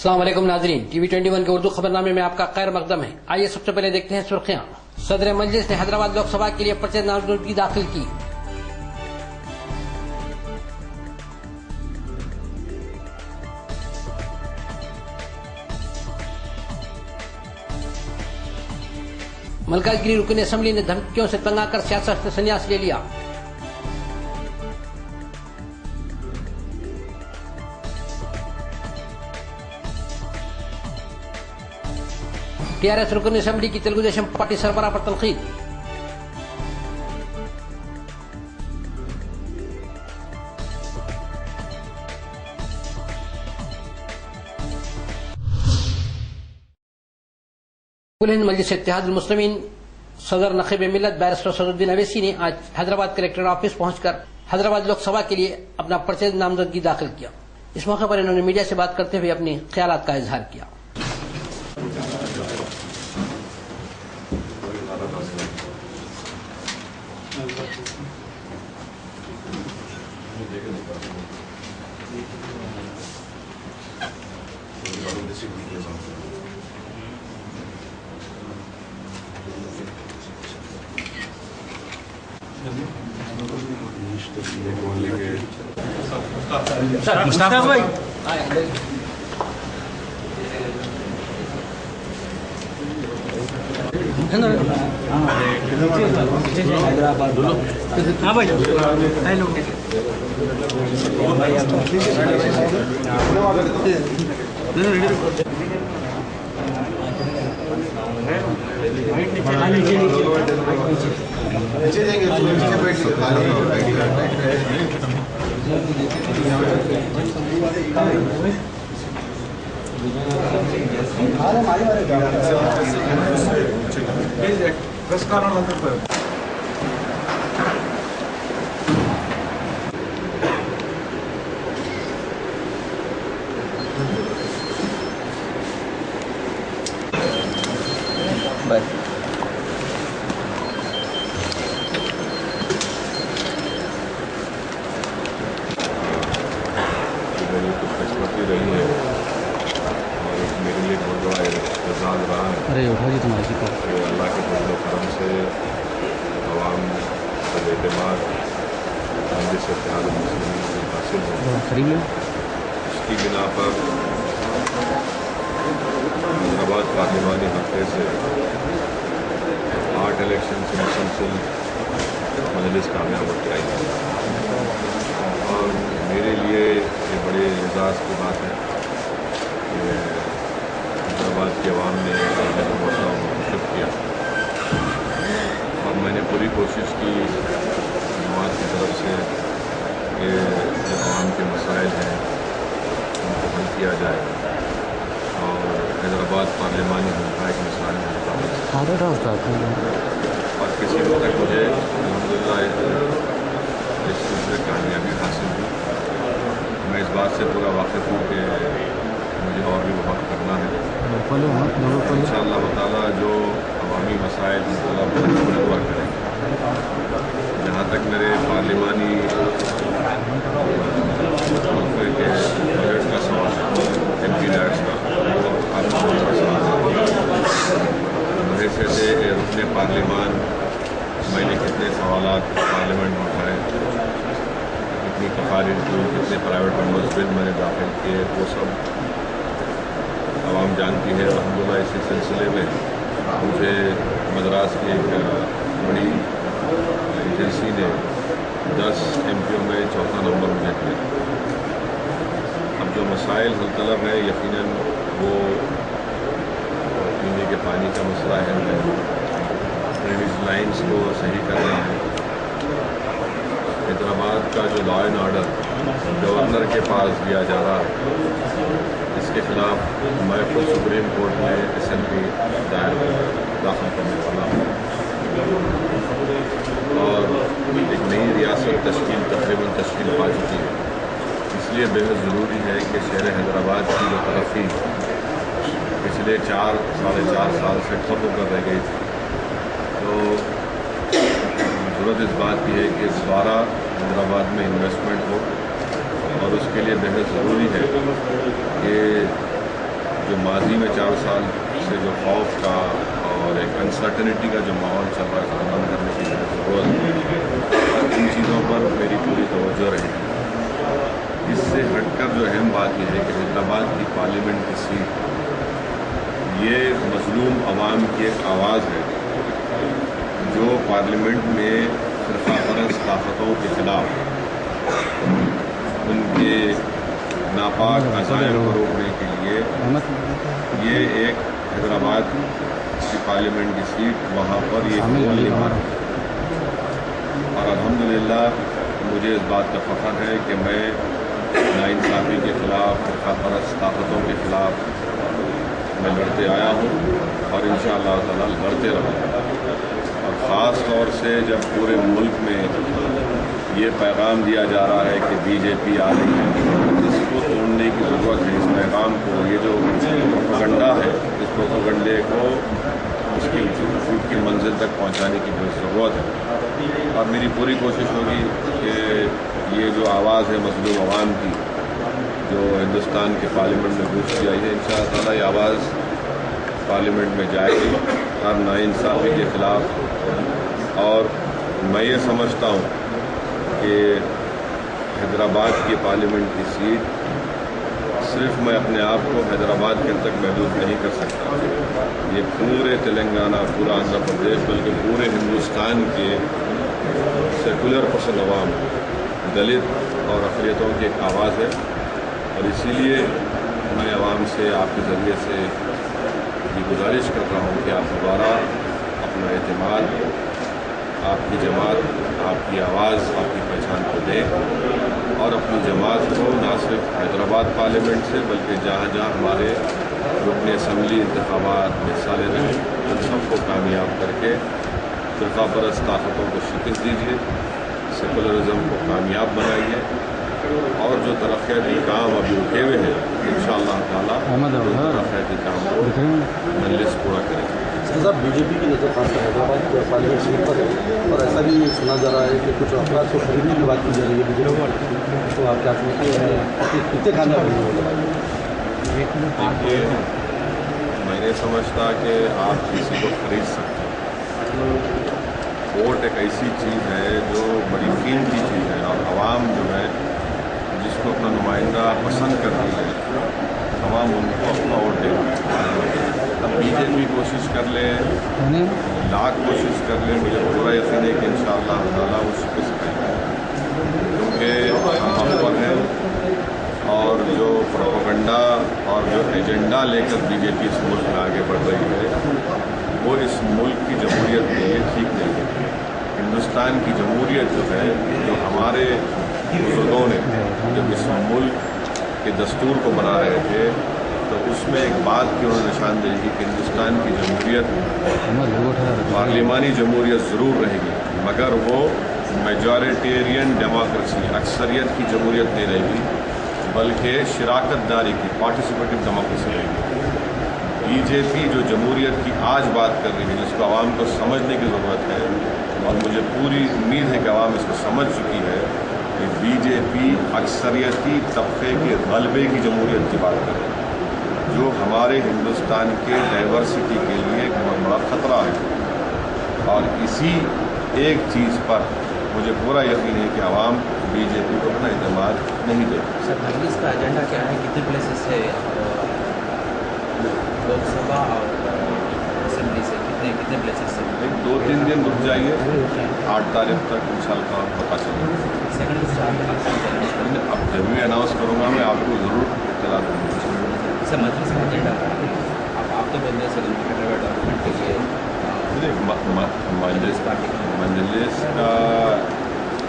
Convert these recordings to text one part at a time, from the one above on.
السلام علیکم ناظرین، ٹی وی 21 کے اردو خبرنامے میں آپ کا خیر مقدم ہے۔ آئیے سب سے پہلے دیکھتے ہیں سرخیاں۔ صدر مجلس نے حیدرآباد لوک سبھا کے لیے پرچہ نامزدگی داخل کی۔ ملکہ گیری رکن اسمبلی نے دھمکیوں سے تنگ آ کر سیاست سے سنیاس لے لیا۔ ٹی آر ایس رکن اسمبلی کی تلگو دیشم پارٹی سربراہ پر تنقید۔ کل ہند مجلس اتحاد المسلمین صدر نقیب ملت بیرسٹر صدرالدین اویسی نے آج حیدرآباد کلیکٹریٹ آفس پہنچ کر حیدرآباد لوک سبھا کے لیے اپنا پرچہ نامزدگی داخل کیا۔ اس موقع پر انہوں نے میڈیا سے بات کرتے ہوئے اپنے خیالات کا اظہار کیا۔ مشتاق بھائی ہاں بھائی ہیلو رہی ہے اور میرے لیے بہت بڑا اعزاز رہا ہے۔ اللہ کے فضل و کرم سے عوام کا اعتماد مجلس اتحاد المسلمین سے حاصل ہے۔ اس کی بنا پر حیدرآباد پارلیمانی حلقے سے 8 الیکشن سے مسلسل مجلس کامیاب ہوتی آئی ہے اور میرے لیے یہ بڑے اعزاز کی بات ہے کہ حیدرآباد کی عوام نے میرا حوصلہ منتخب کیا اور میں نے پوری کوشش کی جماعت کی طرف سے کہ جو عوام کے مسائل ہیں ان کو حل کیا جائے اور حیدرآباد پارلیمانی حلقہ ایک مثال ہے اور کسی وقت تک مجھے الحمدللہ اس سلسلے کامیابی حاصل ہوئی۔ میں اس بات سے پورا واقف ہوں کہ مجھے اور بھی بہت کرنا ہے۔ انشاءاللہ تعالیٰ جو عوامی مسائل پورا کریں گے۔ جہاں تک میرے پارلیمانی وقفے کے بجٹ کا سوال ہے، ایم پی لیڈس کا، حیثیت رکن پارلیمان میں نے کتنے سوالات پارلیمنٹ میں اٹھائے، کتنی تقاریر کی، کتنے پرائیویٹ ممبرز بل میں نے داخل کیے، وہ سب عوام جانتی ہے۔ الحمدللہ اسی سلسلے میں مجھے مدراس کی ایک بڑی ایجنسی نے 10 ایم پیوں میں 4تھا نمبر مجھے دیا۔ اب جو مسائل حل طلب ہے یقیناً وہ پینے کے پانی کا مسئلہ ہے، ڈرینیج لائنز کو صحیح کرنا ہے۔ حیدرآباد کا جو لا اینڈ آرڈر گورنر کے پاس دیا جا رہا ہے، اس کے خلاف میں خود سپریم کورٹ میں SLP داخل کرنے والا ہوں اور ایک نئی ریاست تقریباً تشکیل پا چکی ہے۔ اس لیے بہت ضروری ہے کہ شہر حیدرآباد کی جو ترقی پچھلے 4.5 سال سے ٹھپ ہو کر رہ گئی تھی، تو ضرورت اس بات کی ہے کہ دوبارہ حیدرآباد میں انویسٹمنٹ ہو اور اس کے لیے بہت ضروری ہے کہ जो माजी में 4 साल से जो खौफ का और एक अनसर्टनिटी का जो माहौल चल रहा है उसको बंद करने की ज़रूरत है। और इन चीज़ों पर मेरी पूरी तवज्जो रहेगी। इससे हटकर जो अहम बात यह है कि हैदराबाद की पार्लियामेंट की सीट ये मजलूम अवाम की एक आवाज़ है जो पार्लियामेंट में फ़िरक़ापरस्त ताकतों के ख़िलाफ़ उनके नापाक अज़ाइम को रोकने के लिए ये एक हैदराबाद की पार्लियामेंट की सीट वहाँ पर ये और अल्हम्दुलिल्लाह मुझे इस बात का फ़ख्र है कि मैं नाइंसाफ़ी के ख़िलाफ़ फ़िरक़ापरस्त ताकतों के ख़िलाफ़ मैं लड़ते आया हूँ और इंशाअल्लाह ताला लड़ते रहूँगा। और ख़ास तौर से जब पूरे मुल्क में ये पैगाम दिया जा रहा है कि बीजेपी आ रही है, इसको तोड़ने की ज़रूरत है। इस पैगाम को, ये जो प्रोपेगेंडा है, इस प्रोपेगेंडे को उसकी झूठ की मंजिल तक पहुंचाने की बहुत ज़रूरत है। और मेरी पूरी कोशिश होगी कि ये जो आवाज़ है मज़लूम अवाम की जो हिंदुस्तान के पार्लियामेंट में गूंजती आई है, इंशाअल्लाह ताला ये आवाज़ पार्लियामेंट में जाएगी हर नाइंसाफ़ी के ख़िलाफ़। और मैं ये समझता हूँ कि हैदराबाद की पार्लियामेंट की सीट सिर्फ मैं अपने आप को हैदराबाद के तक महदूद नहीं कर सकता। ये पूरे तेलंगाना, पूरा आंध्र प्रदेश, बल्कि पूरे हिंदुस्तान के सेकुलर पसंद अवाम, दलित और अक़लियतों की एक आवाज़ है। और इसीलिए मैं अवाम से आपके ज़रिए से ये गुजारिश कर रहा हूँ कि आप दोबारा अपना एतमाद, आपकी जमात, आपकी आवाज़, आपकी पहचान को दें और अपनी जमात को ना सिर्फ हैदराबाद पार्लियामेंट से बल्कि जहाँ जहाँ हमारे रुकन असम्बली इंतखाबात में हिस्सा ले रहे हैं उन सबको कामयाब करके फ़िरक़ापरस्त ताकतों को शिकस्त दीजिए, सेकुलरिज़म को कामयाब बनाइए और जो तरक्याती काम अभी उठे हुए हैं इंशाअल्लाह ताला तरक्याती काम को मजलिस पूरा करेंगे। साहब, बीजेपी की नज़र खास हैदराबाद पार्लियामेंट सीट पर है और ऐसा भी सुना जा रहा है कि कुछ अफराद को खरीदने की बात की जा रही है बीजेपी। तो आप क्या समझते हैं कितने कामयाब देखिए, मैं नहीं समझता कि आप किसी को खरीद सकते हैं। वोट एक ऐसी चीज़ है जो बड़ी कीमती चीज़ है और आवाम जो है जिसको अपना नुमाइंदा पसंद करती है, तमाम उनको अपना वोट देगी। अब बीजेपी कोशिश कर ले, लाख कोशिश कर ले, मुझे पूरा यकीन है कि इंशाअल्लाह ताला वो शिकस्त करेंगे, क्योंकि हम वहाँ पर हैं और जो प्रोपेगेंडा और जो एजेंडा लेकर बीजेपी इस मुल्क में आगे बढ़ रही है वो इस मुल्क की जमहूरियत के लिए ठीक नहीं है। हिंदुस्तान की जमहूरियत जो है, जो हमारे बुजुर्गों ने जब इस मुल्क के दस्तूर को बना रहे थे तो उसमें एक बात की उन्होंने निशानदेही की कि हिंदुस्तान की जमहूरियत पार्लिमानी जमहूरियत ज़रूर रहेगी मगर वो मेजॉरिटेरियन डेमोक्रेसी, अक्सरियत की जमहूरियत नहीं रहेगी बल्कि शराकत दारी की पार्टिसिपेटिव डेमोक्रेसी रहेगी। बीजेपी जो जमहूरियत की आज बात कर रही है, जिसको आवाम को समझने की ज़रूरत है और मुझे पूरी उम्मीद है कि आवाम इसको समझ चुकी है कि बीजेपी अक्सरियती तबके के गलबे की जमहूरियत की बात कर रही है जो हमारे हिंदुस्तान के डाइवर्सिटी के लिए एक बहुत बड़ा ख़तरा है। और इसी एक चीज़ पर मुझे पूरा यकीन है कि आवाम बीजेपी को अपना एतमाद नहीं देगी। सर, मजलिस का एजेंडा क्या है? कितने प्लेसेस से लोकसभा और असेंबली से कितने प्लेसेस से? 2-3 दिन रुक जाइए, 8 तारीख तक इंशाअल्लाह पता चलेगा। सेकंड अब जब भी अनाउंस करूँगा मैं आपको ज़रूर चला दूँगा। सर, मजलिस का एजेंडा आप तो बोल रहे हैं हैदराबाद डेवलपमेंट के लिए मजलिस का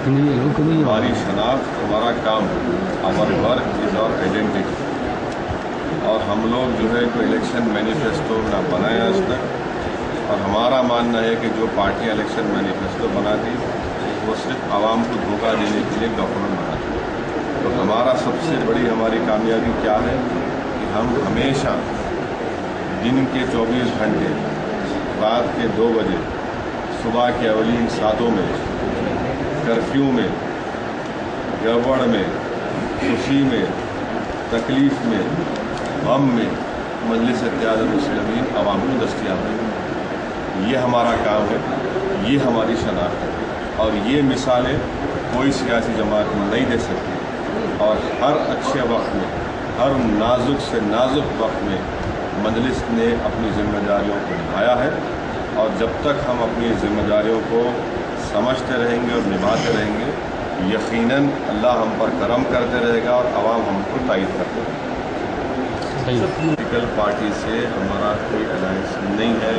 हमारी शनाख्त, हमारा काम, हमारा वर्क इज़ आवर आइडेंटिटी। और हम लोग जो है कोई इलेक्शन मैनिफेस्टो ना बनाए आज तक और हमारा मानना है कि जो पार्टी इलेक्शन मैनिफेस्टो बनाती वो सिर्फ आवाम को धोखा देने के लिए डॉक्यूमेंट बनाती। तो हमारा सबसे बड़ी हमारी कामयाबी क्या है कि हम हमेशा दिन के 24 घंटे, रात के 2 बजे, सुबह के अवलीन सातों में, कर्फ्यू में, गड़बड़ में, खुशी में, तकलीफ़ में, गम में, मजलिस इत्तेहादुल मुस्लिमीन अवाम को दस्तयाब है। ये हमारा काम है, ये हमारी शनाख्त है और ये मिसालें कोई सियासी जमात नहीं दे सकती। और हर अच्छे वक्त में, हर नाजुक से नाजुक वक्त में मजलिस ने अपनी जिम्मेदारियों को निभाया है और जब तक हम अपनी जिम्मेदारियों को समझते रहेंगे और निभाते रहेंगे, यकीनन अल्लाह हम पर करम करते रहेगा और आवाम हमको तायद करते रहेगा। पॉलिटिकल पार्टी से हमारा कोई अलायंस नहीं है,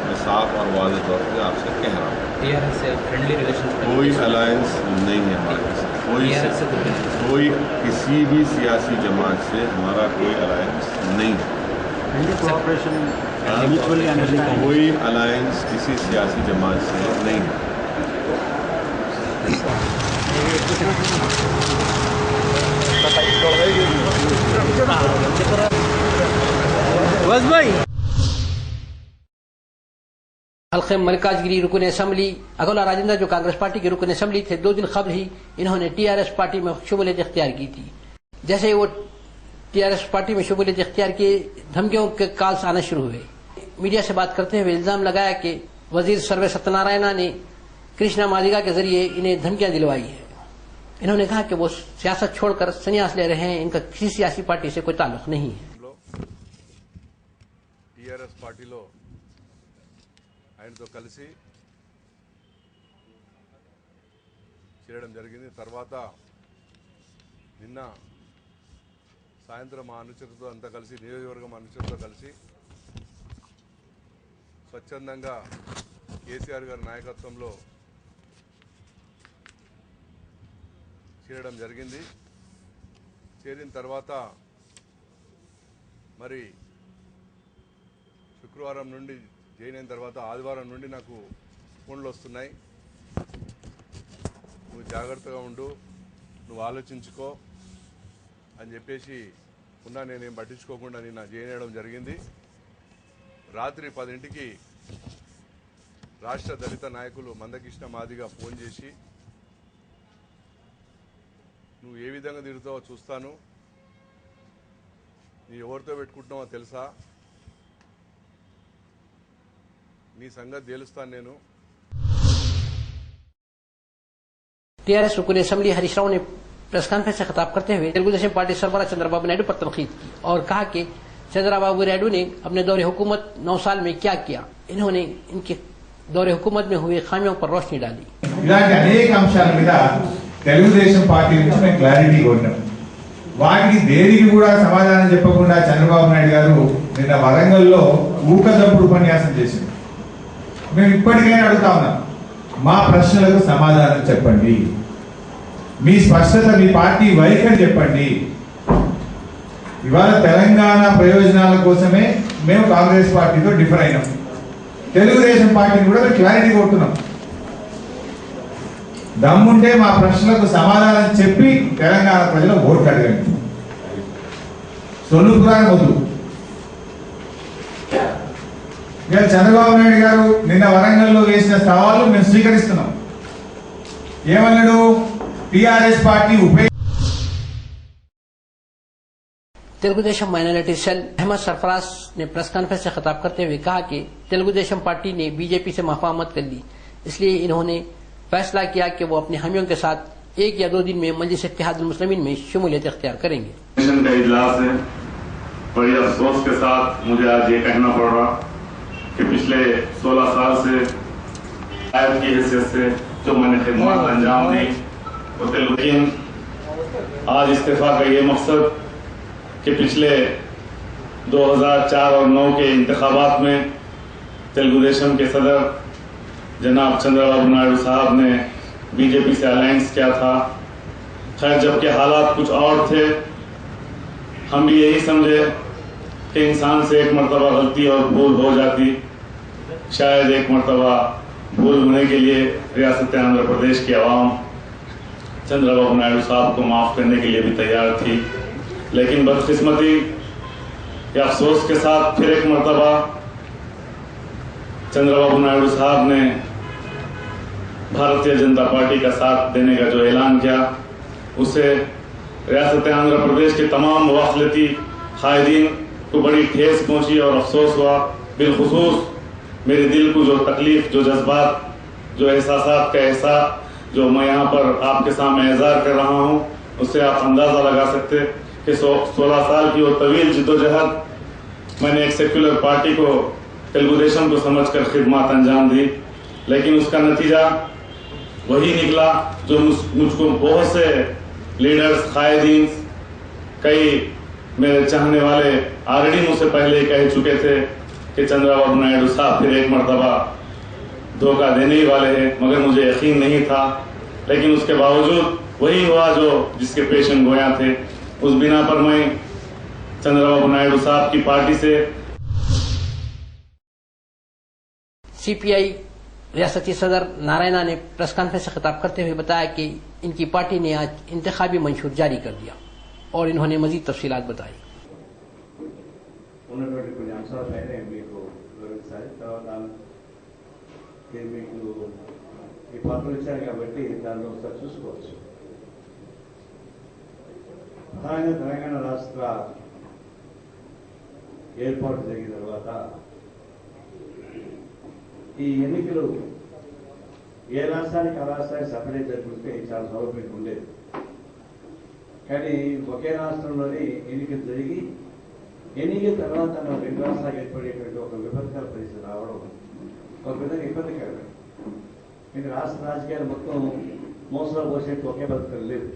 मैं साफ और वाज़ेह तौर पर आपसे कह रहा हूँ। टीआरएस से फ्रेंडली रिलेशन कोई अलायंस नहीं है हमारे साथ, कोई किसी भी सियासी जमात से हमारा कोई अलायंस नहीं है। कोई अलायंस किसी सियासी जमात से नहीं है। बस भाई हल्के मरकाजगिरी रुकन असम्बली अगौला राजेंद्र जो कांग्रेस पार्टी के रुकन असम्बली थे, 2 दिन कबल ही इन्होंने टीआरएस पार्टी में शमूलियत इख्तियार की थी। जैसे वो टीआरएस पार्टी में शमूलियत इख्तियार की, धमकियों के कॉल्स आना शुरू हुए। मीडिया से बात करते हुए इल्जाम लगाया कि वजीर सर्वे सत्यनारायण ने कृष्णा मादिगा के जरिए इन्हें धमकियां दिलवाई है। इन्होंने कहा कि वो सियासत छोड़कर संन्यास ले रहे हैं, इनका किसी सियासी पार्टी से कोई ताल्लुक नहीं है। టీఆర్ఎస్ పార్టీలో ఆయనతో కలిసి చేరడం జరిగింది. తర్వాత నిన్న సాయంత్రం మా అనుచరులతో అంతా కలిసి, నియోజకవర్గం అనుచరులతో కలిసి స్వచ్ఛందంగా కేసీఆర్ గారి నాయకత్వంలో చేరడం జరిగింది. చేరిన తర్వాత మరి శుక్రవారం నుండి జాయిన్ అయిన తర్వాత ఆదివారం నుండి నాకు ఫోన్లు వస్తున్నాయి, నువ్వు జాగ్రత్తగా ఉండు, నువ్వు ఆలోచించుకో అని చెప్పేసి ఉన్నా. నేనేం పట్టించుకోకుండా నిన్న జాయిన్ అయ్యడం జరిగింది. రాత్రి 10ంటికి రాష్ట్ర దళిత నాయకులు మందకృష్ణ మాదిగా ఫోన్ చేసి, నువ్వు ఏ విధంగా తిరుగుతావో చూస్తాను, నీ ఎవరితో పెట్టుకుంటున్నావో తెలుసా, నీ సంగతి తెలుస్తాను నేను. टीआरएस रुकन असम्बली हरीश राव ने प्रेस कॉन्फ्रेंस से खिताब करते हुए तेलुगुदेशम पार्टी सरबराह चंद्रबाबू नायडू पर तनकीद की और कहा कि चंद्रबाबू नायडू ने अपने दौरे हुकूमत 9 साल में क्या किया। इन्होंने इनके दौरे हुकूमत में हुए खामियों पर रोशनी डाली। ఇలాంటి అనేక అంశాల మీద తెలుగుదేశం పార్టీ నుంచి మేము క్లారిటీ కోరినాం. వాటికి దేనికి కూడా సమాధానం చెప్పకుండా చంద్రబాబు నాయుడు గారు నిన్న వరంగల్లో ఊకదప్పుడు ఉపన్యాసం చేసింది. మేము ఇప్పటికైనా అడుగుతా ఉన్నాం, మా ప్రశ్నలకు సమాధానం చెప్పండి, మీ స్పష్టత, మీ పార్టీ వైఖరి చెప్పండి. ఇవాళ తెలంగాణ ప్రయోజనాల కోసమే మేము కాంగ్రెస్ పార్టీతో డిఫర్ అయినాం. తెలుగుదేశం పార్టీని కూడా క్లారిటీ కోరుతున్నాం. దమ్ముంటే మా ప్రశ్నలకు సమాధానం చెప్పి తెలంగాణ ప్రజల ఓట్లు అడగండి. సొల్లుపురాని వద్దు. ఇక చంద్రబాబు నాయుడు గారు నిన్న వరంగల్లో వేసిన సవాళ్ళు మేము స్వీకరిస్తున్నాం. ఏమన్నాడు? TRS party Telugu Desam minority cell Ahmed Sarfaraz ने प्रेस कॉन्फ्रेंस से खिताब करते हुए कहा कि तेलुगुदेशम पार्टी ने बीजेपी से मुफाहमत कर ली, इसलिए इन्होंने फैसला किया कि वो अपने हामियों के साथ 1 या 2 दिन में मजलिस इत्तेहादुल मुस्लिमीन में शमूलियत इख्तियार करेंगे। का इजलास है, बड़ी अफसोस के साथ मुझे आज ये कहना पड़ रहा कि पिछले 16 साल से नायब की हैसियत से जो मैंने खिदमत अंजाम दी, वो लेकिन आज इस्तीफा का ये मकसद कि पिछले 2004 और 9 के इंतखाबात में तेलुगुदेशम के सदर जनाब चंद्रबाबू नायडू साहब ने बीजेपी से अलायंस किया था। खैर, जबकि हालात कुछ और थे, हम भी यही समझे कि इंसान से एक मरतबा गलती और भूल हो जाती, शायद एक मरतबा भूल होने के लिए रियासत आंध्र प्रदेश की आवाम चंद्रबाबू नायडू साहब को माफ़ करने के लिए भी तैयार थी। लेकिन बदकिस्मती या अफसोस के साथ फिर एक मरतबा चंद्रबाबू नायडू साहब ने भारतीय जनता पार्टी का साथ देने का जो ऐलान किया, उसे रियासत आंध्र प्रदेश के तमाम मुवाखलती कायदीन को बड़ी ठेस पहुंची और अफसोस हुआ। बिलखुसूस मेरे दिल को जो तकलीफ, जो जज्बात, जो एहसासात का एहसास जो मैं यहाँ पर आपके सामने इज़हार कर रहा हूँ, उससे आप अंदाज़ा लगा सकते कि 16 साल की वो तवील जिद्दोजहद मैंने एक सेक्युलर पार्टी को, तेलुगु देशम को समझकर खिदमत अंजाम दी, लेकिन उसका नतीजा वही निकला जो मुझको बहुत से लीडर्स, कायदीन, कई मेरे चाहने वाले ऑलरेडी मुझसे पहले ही कह चुके थे कि चंद्रबाबू नायडू साहब फिर एक मरतबा धोखा देने ही वाले हैं, मगर मुझे यकीन नहीं था। लेकिन उसके बावजूद वही हुआ जो जिसके पेशन गोया थे। उस बिना पर मैं चंद्रबाबू नायडू साहब की पार्टी से सीपीआई रियासती सदर नारायणा ने प्रेस कॉन्फ्रेंस से खिताब करते हुए बताया कि इनकी पार्टी ने आज इंतखाबी मंशूर जारी कर दिया और इन्होंने मजीद तफसीलात बताई। ఉన్నటువంటి కొన్ని అంశాలపైనే మీకు వివరించాలి. తర్వాత మీకు ఈ పత్రం ఇచ్చారు కాబట్టి దాన్ని ఒకసారి చూసుకోవచ్చు. ప్రధానంగా తెలంగాణ రాష్ట్ర ఏర్పాటు జరిగిన తర్వాత ఈ ఎన్నికలు ఏ రాష్ట్రానికి ఆ రాష్ట్రానికి సపరేట్ జరుగుతుంటే చాలా సౌలభ్యం ఉండేది. కానీ ఒకే రాష్ట్రంలోని ఎన్నికలు జరిగి ఎన్నికల తర్వాత రెండు రాష్ట్రాలు ఏర్పడేటువంటి ఒక విపత్కర పరిస్థితి రావడం ఒక విధంగా ఇబ్బందికరమే. ఇది రాష్ట్ర రాజకీయాలు మొత్తం మోసలో పోసేట్టు ఒకే పద్ధతులు లేవు.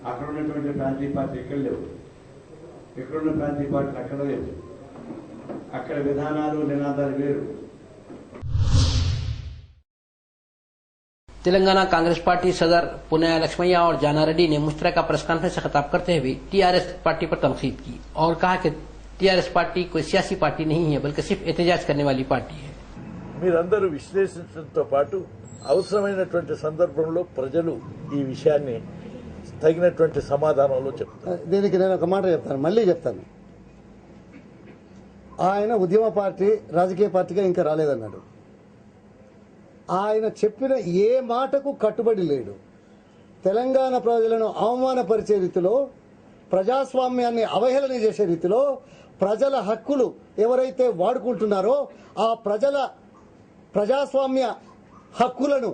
అక్కడ ఉన్నటువంటి ప్రాంతీయ పార్టీ ఇక్కడ లేవు, ఇక్కడున్న ప్రాంతీయ పార్టీలు అక్కడ లేవు. అక్కడ విధానాలు, నినాదాలు వేరు. तेलंगाना कांग्रेस पार्टी सदर पुनया लक्ष्मैया और जाना रेड्डी ने मुश्तरका प्रेस कॉन्फ्रेंस से खिताब करते हुए टीआरएस पार्टी पर तनकीद की और कहा कि टीआरएस पार्टी कोई सियासी पार्टी नहीं है, बल्कि सिर्फ एहतजाज करने वाली पार्टी है। మీరందరూ విశ్లేషించడంతో పాటు అవసరమైనటువంటి సందర్భంలో ప్రజలు ఈ విషయాన్ని తగినటువంటి సమాధానంలో చెప్తారు. దీనికి నేను ఒక మాట చెప్తాను, మళ్ళీ చెప్తాను. ఆయన ఉద్యమ పార్టీ రాజకీయ పార్టీగా ఇంకా రాలేదన్నాడు. ఆయన చెప్పిన ఏ మాటకు కట్టుబడి లేడు. తెలంగాణ ప్రజలను అవమానపరిచే రీతిలో, ప్రజాస్వామ్యాన్ని అవహేళన చేసే రీతిలో, ప్రజల హక్కులు ఎవరైతే వాడుకుంటున్నారో ఆ ప్రజాస్వామ్య హక్కులను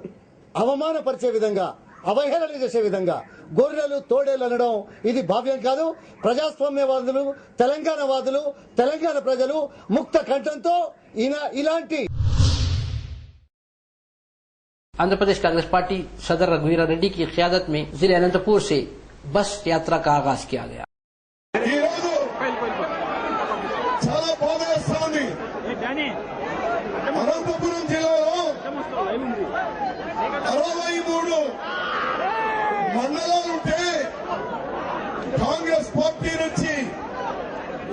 అవమానపరిచే విధంగా, అవహేళన చేసే విధంగా గొర్రెలు తోడేలు అనడం ఇది భావ్యం కాదు. ప్రజాస్వామ్యవాదులు, తెలంగాణవాదులు, తెలంగాణ ప్రజలు ముక్త కంఠంతో ఇలాంటి आंध्र प्रदेश कांग्रेस पार्टी सदर रघुवीर रेड्डी की क़यादत में जिले अनंतपुर से बस यात्रा का आगाज किया गया। చాలా బాధ వేస్తుంది. అనంతపురం జిల్లాలో 63 మండలాలుంటే కాంగ్రెస్ పార్టీ నుంచి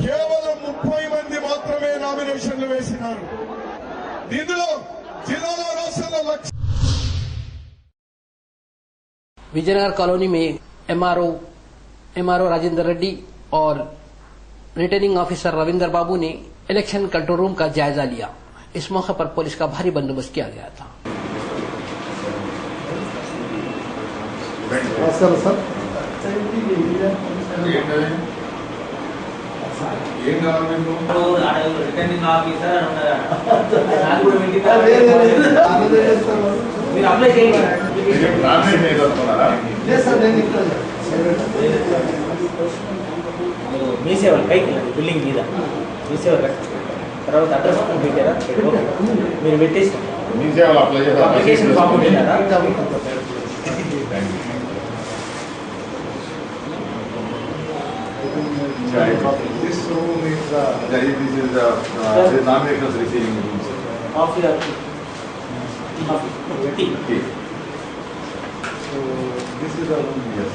కేవలం 30 మంది మాత్రమే నామినేషన్లు వేసినారు. దీనిలో జిల్లాలో రాష్ట్రంలో विजयनगर कॉलोनी में एमआरओ राजेंद्र रेड्डी और रिटर्निंग ऑफिसर रविंदर बाबू ने इलेक्शन कंट्रोल रूम का जायजा लिया। इस मौके पर पुलिस का भारी बंदोबस्त किया गया था। రిటర్నింగ్ ఆఫీసర్ మీరు అప్లై చేయండి. మీ సేవలు పైకి బిల్డింగ్ మీద మీ సేవలు తర్వాత అడ్రస్ పెట్టారా? మీరు పెట్టేసి అప్లికేషన్ ఫామ్ పెట్టారా? This room is the nominations receiving room. So this is the room. Yes.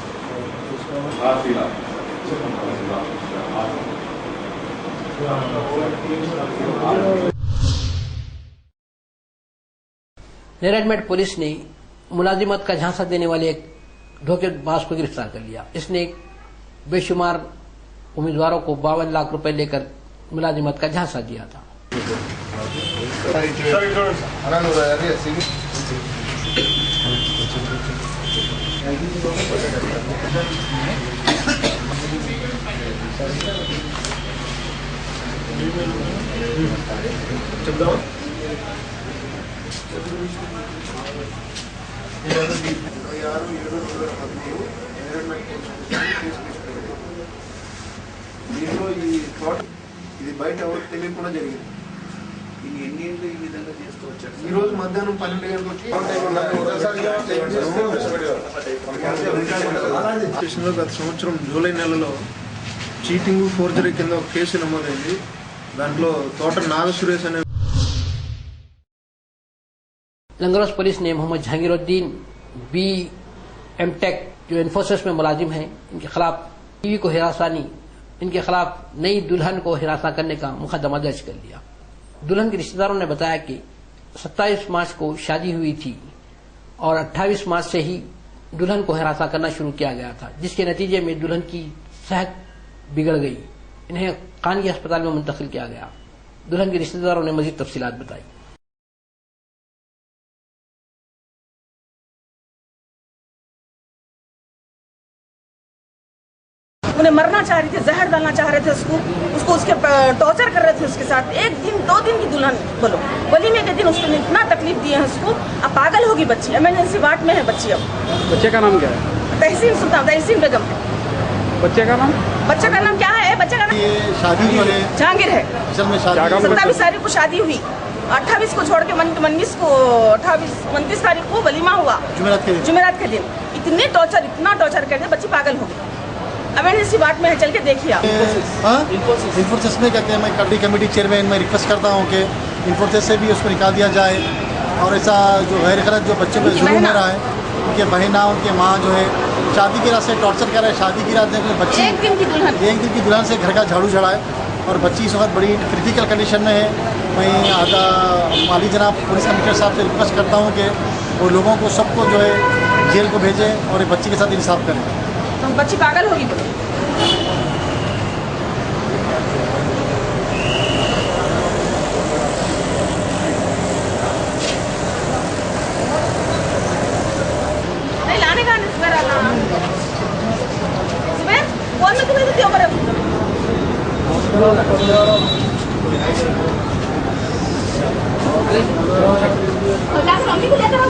Neredmet police ने मुलाजिमत का झांसा देने वाले एक धोखेबाज को गिरफ्तार कर लिया। इसने बेशुमार उम्मीदवारों को 52 लाख रुपए लेकर मुलाजिमत का झांसा दिया था। చెప్దామా? దీంట్లో ఈ థాట్ ఇది బయట ఎవరికి తెలియకుండా జరిగింది. ఇది ఎన్ని ఏళ్ళు ఈ విధంగా చేస్తూ వచ్చారు? ఈ రోజు మధ్యాహ్నం 12 గంటలకి స్టేషన్లో గత సంవత్సరం జూలై నెలలో చీటింగ్ ఫోర్జరీ కింద ఒక కేసు నమోదైంది. దాంట్లో తోట నాగ సురేష్ అనే लंगरौस पुलिस ने मोहम्मद जहांगीरुद्दीन BM.Tech जो इन्फोसिस में मुलाजिम हैं, इनके खिलाफ बीवी को हिरासानी, इनके खिलाफ नई दुल्हन को हिरासा करने का मुकदमा दर्ज कर लिया। दुल्हन के रिश्तेदारों ने बताया कि 27 मार्च को शादी हुई थी और 28 मार्च से ही दुल्हन को हिरासा करना शुरू किया गया था, जिसके नतीजे में दुल्हन की सेहत बिगड़ गई। इन्हें कानगी अस्पताल में मुंतकिल किया गया। दुल्हन के रिश्तेदारों ने मजीद तफसीलात बताई। उन्हें मरना चाह रहे थे, जहर डालना चाह रहे थे उसको उसके टॉर्चर कर रहे थे उसके साथ। 1 दिन 2 दिन की दुल्हन बोलो, वलीमे के दिन उसको इतना तकलीफ दिए हैं उसको। अब पागल होगी बच्ची, इमरजेंसी वार्ड में है बच्ची। अब बच्चे का नाम क्या है? तहसीन सुल्तान, तहसीन बेगम है बच्चे का नाम। बच्चे का नाम क्या है? बच्चे का नाम ये शादी जो है जहांगीर है। असल में शादी 27 तारीख को शादी हुई, 28 को छोड़ के 29 को 29 तारीख को वलीमा हुआ, जुमेरात के दिन। इतने टॉर्चर, इतना टॉर्चर करते बच्ची पागल हो गई। इमरजेंसी वार्ड में है, चल के देखिए आप। इन्फोसिस में कहते हैं, मैं कड़ी कमेटी चेयरमैन में रिक्वेस्ट करता हूँ कि इन्फोसिस से भी उसको निकाल दिया जाए। और ऐसा जो गैर गलत जो बच्चों पर जुल्म हो रहा है, उनके बहना उनके माँ जो है शादी की रात से टॉर्चर कर रहे हैं। शादी की रात में बच्ची 1 दिन की दुल्हन से घर का झाड़ू झड़ाए और बच्ची इस वक्त बड़ी क्रिटिकल कंडीशन में है। मैं आधा माली जनाब पुलिस कमिश्नर साहब से रिक्वेस्ट करता हूँ कि वो लोगों को सबको जो है जेल को भेजें और बच्ची के साथ इंसाफ करें। तो बच्ची पागल होगी बोलो। नहीं लाने का निस्बर आला सुबह कौन में तुम्हें देती हो मेरे क्लास मम्मी को लेकर आओ,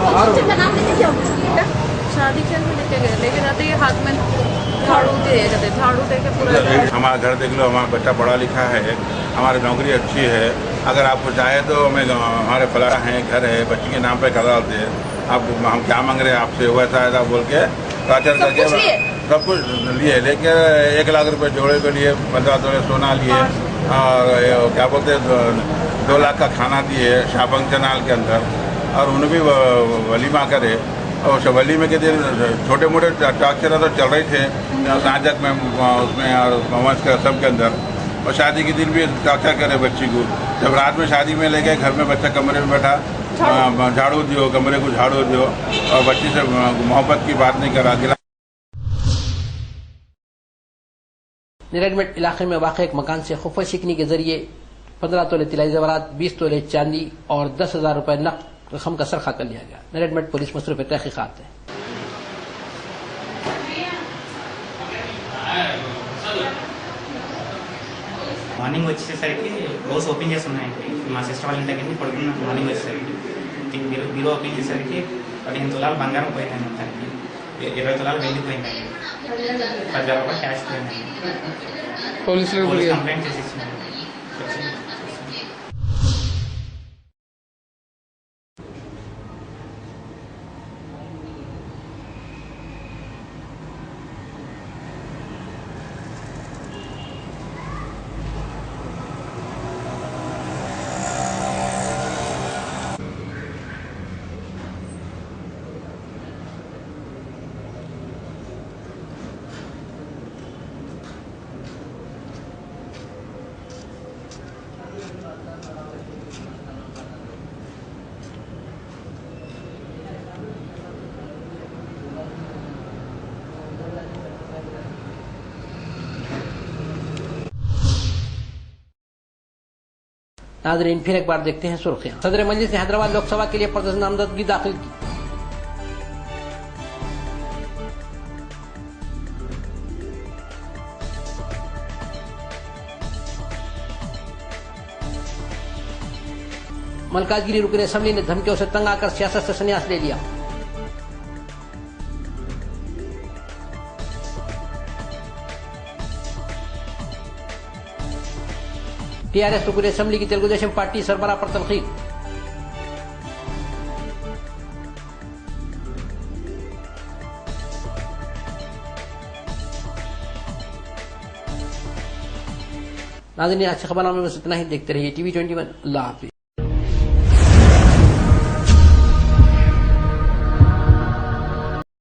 का नाम लेके जाओ। शादी के में लेके गए, लेके जाते ये हाथ में झाड़ू दे जाते, झाड़ू दे के पूरा हमारा घर देख लो, हमारा बच्चा पढ़ा लिखा है, हमारी नौकरी अच्छी है। अगर आपको चाहे तो हमें हमारे फला हैं, घर है, बच्ची के नाम पे करा देते हैं। आप हम क्या मांग रहे हैं आपसे, वैसा ऐसा बोल के टॉर्चर करके सब कुछ लिए। लेके 1 लाख रुपए जोड़े के लिए 15 तोले सोना लिए और क्या बोलते हैं 2 लाख का खाना दिए शाहबंग चनाल के अंदर। और उन्हें भी वलीमा करे और वली में के दिन छोटे मोटे टॉर्चर तो चल रहे थे साजक में उसमें और मोहम्मद का सब के अंदर। और शादी के दिन भी टॉर्चर करे बच्ची को। जब रात में शादी में ले गए, घर में बच्चा कमरे में बैठा, झाड़ू दियो, कमरे को झाड़ू दियो और बच्ची से मोहब्बत की बात नहीं करा दिला। निरडमेट इलाके में वाक़ एक मकान से खुफा शिकनी के जरिए 15 तोले तिलाई ज़ेवरात, 20 तोले चांदी और 10,000 रुपए नकद रकम का सरखा कर लिया गया। निरडमेट पुलिस मसरूफ़ तहक़ीक़ात है। మార్నింగ్ వచ్చేసరికి డోర్స్ ఓపెన్ చేసి ఉన్నాయండి. మా సిస్టర్ వాళ్ళ ఇంటికి వెళ్ళి పడుకున్న మార్నింగ్ వచ్చేసరికి బీరో ఓపెన్ చేసేసరికి 15 తులాలు బంగారం పోయిందండి, మొత్తానికి 20 తులాలు వెళ్ళిపోయిందండి, 10,000 రూపాయలు క్యాష్ పోయిందండి. పోలీస్ కంప్లైంట్ చేసి ఇచ్చినారు. नाज़रीन फिर एक बार देखते हैं सुर्खियां। सदर मजलिस ने हैदराबाद लोकसभा के लिए परचेज नामजदगी दाखिल की। मलकाजगिरी रुकन असम्बली ने धमकियों से तंग आकर सियासत से संन्यास ले लिया। टीआरएस रुकन असम्बली की तेलुगु देशम पार्टी सरबराह पर तनकीद। नाज़रीन, आज खबरनामे में बस इतना ही। देखते रहिए TV 21। अल्लाह हाफिज।